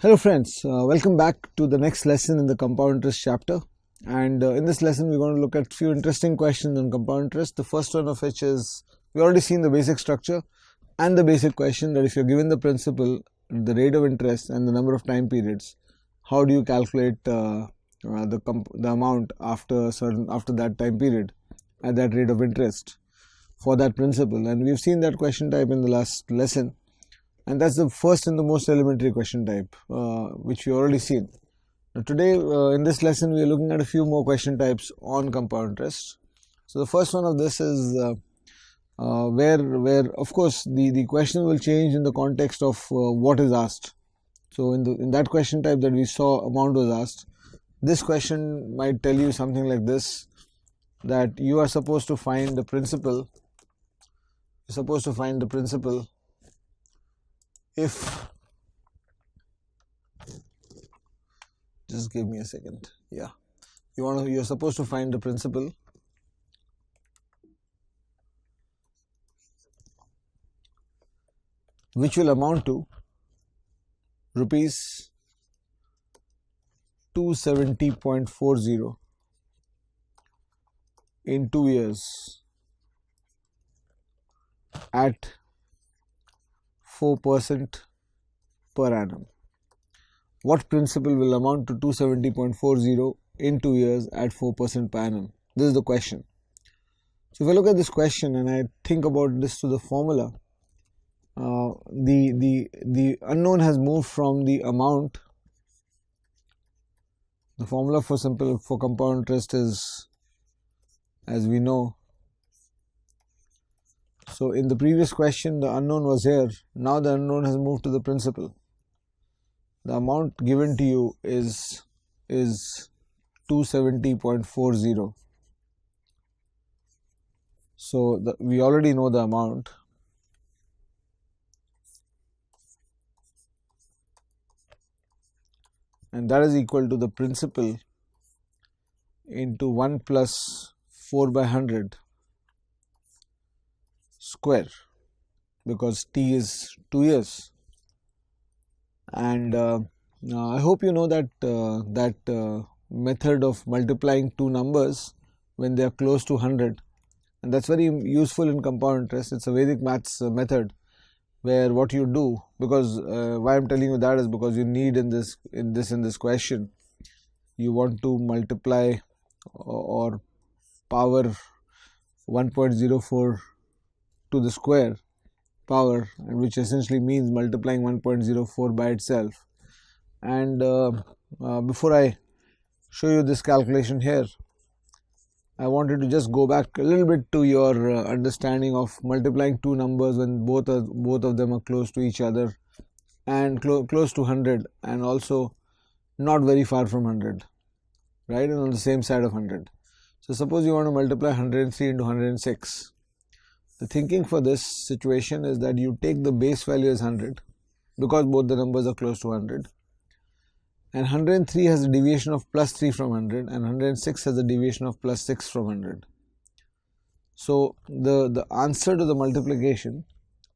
Hello friends, welcome back to the next lesson in the compound interest chapter. And in this lesson we're going to look at a few interesting questions on compound interest. The first one of which is, we've already seen the basic structure and the basic question that if you're given the principal, the rate of interest and the number of time periods, how do you calculate the amount after that time period at that rate of interest for that principal. And we've seen that question type in the last lesson. And that's the first and the most elementary question type, which we already seen. Now today, in this lesson, we are looking at a few more question types on compound interest. So the first one of this is where of course the question will change in the context of what is asked. So in that question type that we saw, amount was asked. This question might tell you something like this: that you are supposed to find the principal. You're supposed to find the principal if, just give me a second, you're supposed to find the principal which will amount to rupees 270.40 in 2 years at 4% per annum. What principal will amount to 270.40 in 2 years at 4% per annum? This is the question. So if I look at this question and I think about this to the formula, the unknown has moved from the amount. The formula for compound interest is, as we know. So in the previous question, the unknown was here. Now the unknown has moved to the principal. The amount given to you is 270.40. So we already know the amount. And that is equal to the principal into 1 plus 4 by 100 square, because t is 2 years. And I hope you know that method of multiplying two numbers when they are close to 100, and that's very useful in compound interest. It's a Vedic maths method where what you do, because why I'm telling you that is because you need in this question, you want to multiply or power 1.04 to the square power, which essentially means multiplying 1.04 by itself. And before I show you this calculation here, I wanted to just go back a little bit to your understanding of multiplying two numbers when both of them are close to each other and close to 100, and also not very far from 100, right, and on the same side of 100. So suppose you want to multiply 103 into 106. The thinking for this situation is that you take the base value as 100, because both the numbers are close to 100, and 103 has a deviation of plus 3 from 100, and 106 has a deviation of plus 6 from 100. So the answer to the multiplication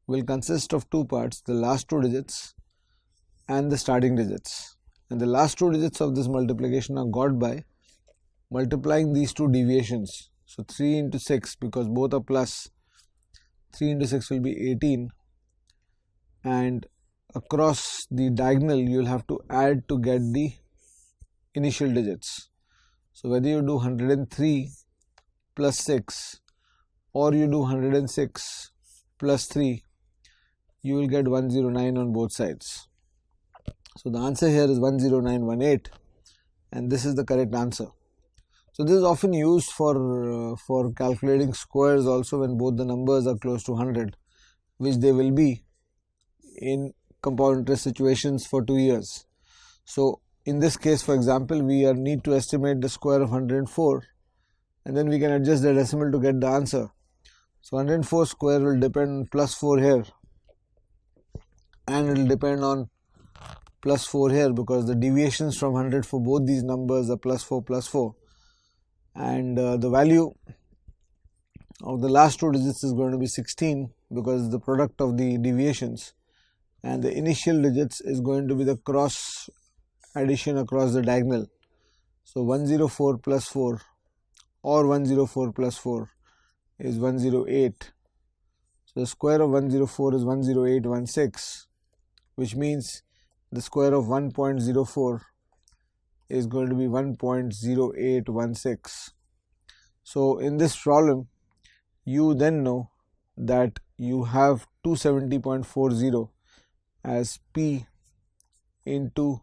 will consist of two parts: the last two digits and the starting digits. And the last two digits of this multiplication are got by multiplying these two deviations. So 3 into 6, because both are plus, 3 into 6 will be 18, and across the diagonal you will have to add to get the initial digits. So whether you do 103 plus 6 or you do 106 plus 3, you will get 109 on both sides. So the answer here is 10918, and this is the correct answer. So this is often used for calculating squares also when both the numbers are close to 100, which they will be in compound interest situations for 2 years. So in this case, for example, we need to estimate the square of 104, and then we can adjust the decimal to get the answer. So 104 square will depend on plus 4 here, and it will depend on plus 4 here, because the deviations from 100 for both these numbers are plus 4 plus 4. And the value of the last two digits is going to be 16, because the product of the deviations, and the initial digits is going to be the cross addition across the diagonal. So 104 plus 4 or 104 plus 4 is 108. So the square of 104 is 10816, which means the square of 1.04 is going to be 1.0816. So in this problem, you then know that you have 270.40 as P into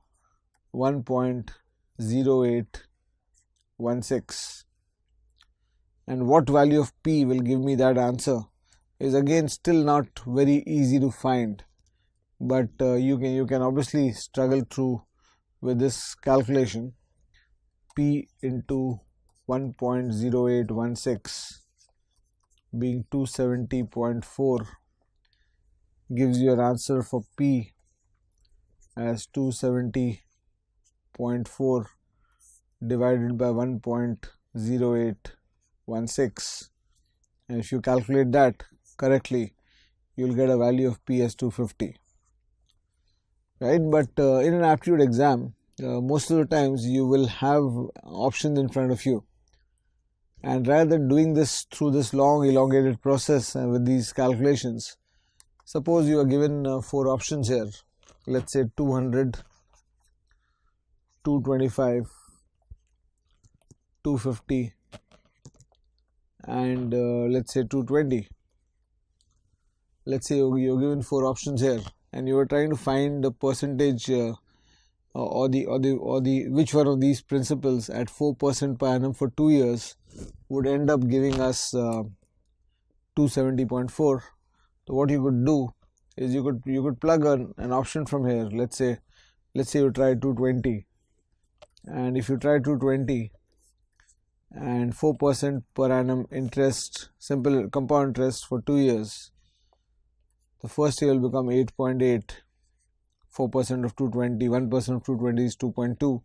1.0816, and what value of P will give me that answer is again still not very easy to find, but you can obviously struggle through with this calculation. P into 1.0816 being 270.4 gives you an answer for P as 270.4 divided by 1.0816, and if you calculate that correctly, you will get a value of P as 250, right? But in an aptitude exam, most of the times you will have options in front of you, and rather than doing this through this long elongated process with these calculations, suppose you are given 4 options here, let's say 200, 225, 250 and let's say 220. Let's say you're given 4 options here and you are trying to find the percentage or the which one of these principles at 4% per annum for 2 years would end up giving us 270.4. So what you could do is you could plug an option from here. Let's say you try 220, and if you try 220 and 4% per annum interest, simple compound interest for 2 years, the first year will become 8.8. 4% of 220, 1% of 220 is 2.2,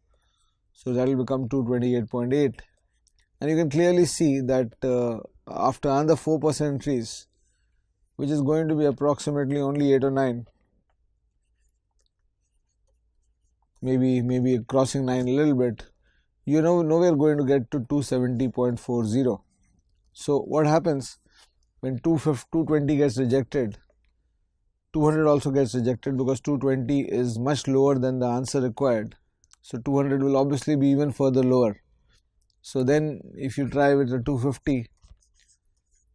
so that will become 228.8, and you can clearly see that after another 4% increase, which is going to be approximately only 8 or 9, maybe crossing 9 a little bit, you know nowhere going to get to 270.40. So what happens when 220 gets rejected? 200 also gets rejected because 220 is much lower than the answer required. So 200 will obviously be even further lower. So then if you try with the 250,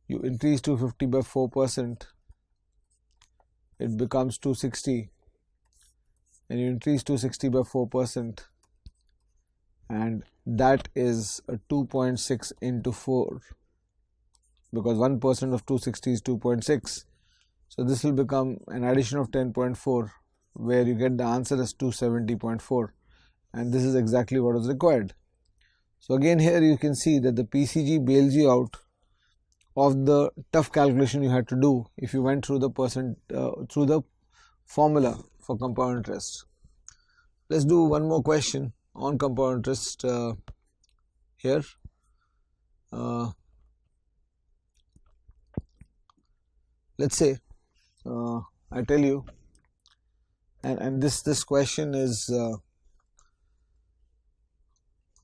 you increase 250 by 4%, it becomes 260, and you increase 260 by 4%, and that is a 2.6 into 4, because 1% of 260 is 2.6. So this will become an addition of 10.4, where you get the answer as 270.4, and this is exactly what is required. So again here you can see that the PCG bails you out of the tough calculation you had to do if you went through the through the formula for compound interest. Let's do one more question on compound interest here. Let's say I tell you, and this question is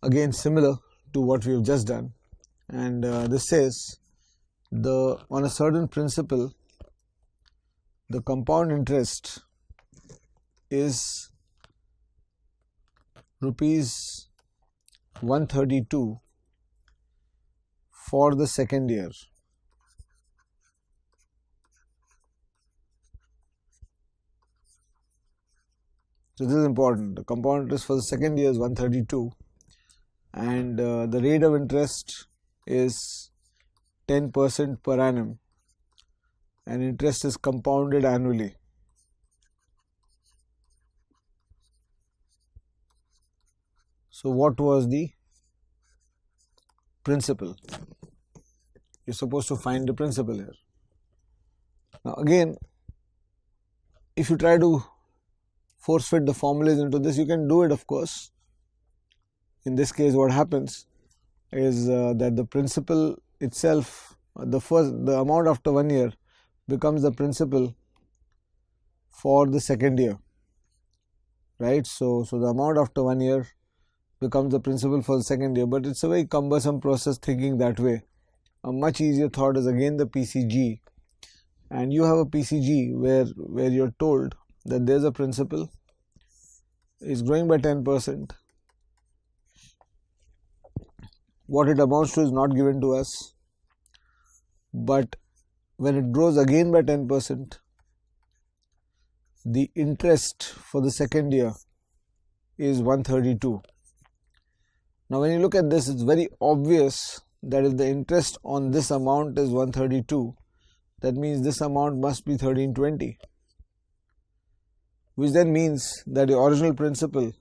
again similar to what we have just done, and this says on a certain principle the compound interest is rupees 132 for the second year. So this is important. The compound interest for the second year is 132, and the rate of interest is 10% per annum, and interest is compounded annually. So what was the principal? You're supposed to find the principal here. Now again, if you try to force fit the formulas into this, you can do it, of course. In this case, what happens is that the principal itself, the amount after 1 year becomes the principal for the second year, right? So the amount after 1 year becomes the principal for the second year, but it's a very cumbersome process thinking that way. A much easier thought is again the PCG, and you have a PCG where you're told that there's a principal is growing by 10%. What it amounts to is not given to us, but when it grows again by 10%, the interest for the second year is 132. Now when you look at this, it's very obvious that if the interest on this amount is 132, that means this amount must be 1320, which then means that the original principal,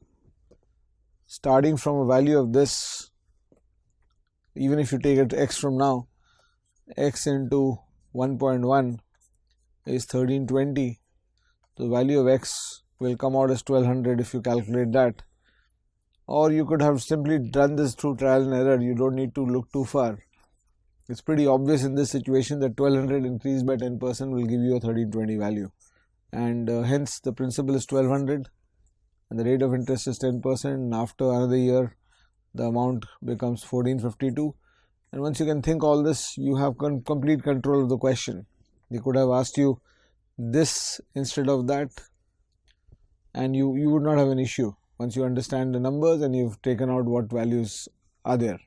starting from a value of this, even if you take it x from now, x into 1.1 is 1320. The value of x will come out as 1200 if you calculate that. Or you could have simply done this through trial and error. You don't need to look too far. It's pretty obvious in this situation that 1200 increased by 10% will give you a 1320 value. And hence the principal is 1200 and the rate of interest is 10%, and after another year the amount becomes 1452. And once you can think all this, you have complete control of the question. They could have asked you this instead of that, and you would not have an issue once you understand the numbers and you've taken out what values are there,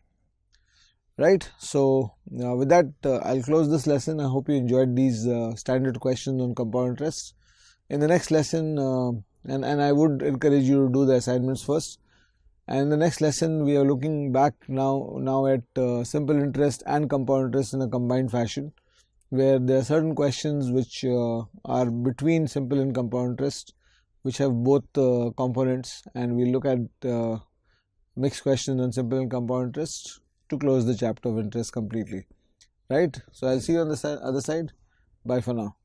right? So with that I'll close this lesson. I hope you enjoyed these standard questions on compound interest. In the next lesson, and I would encourage you to do the assignments first, and in the next lesson we are looking back now at simple interest and compound interest in a combined fashion, where there are certain questions which are between simple and compound interest, which have both components, and we'll look at mixed questions on simple and compound interest to close the chapter of interest completely, right? So I'll see you on the other side. Bye for now.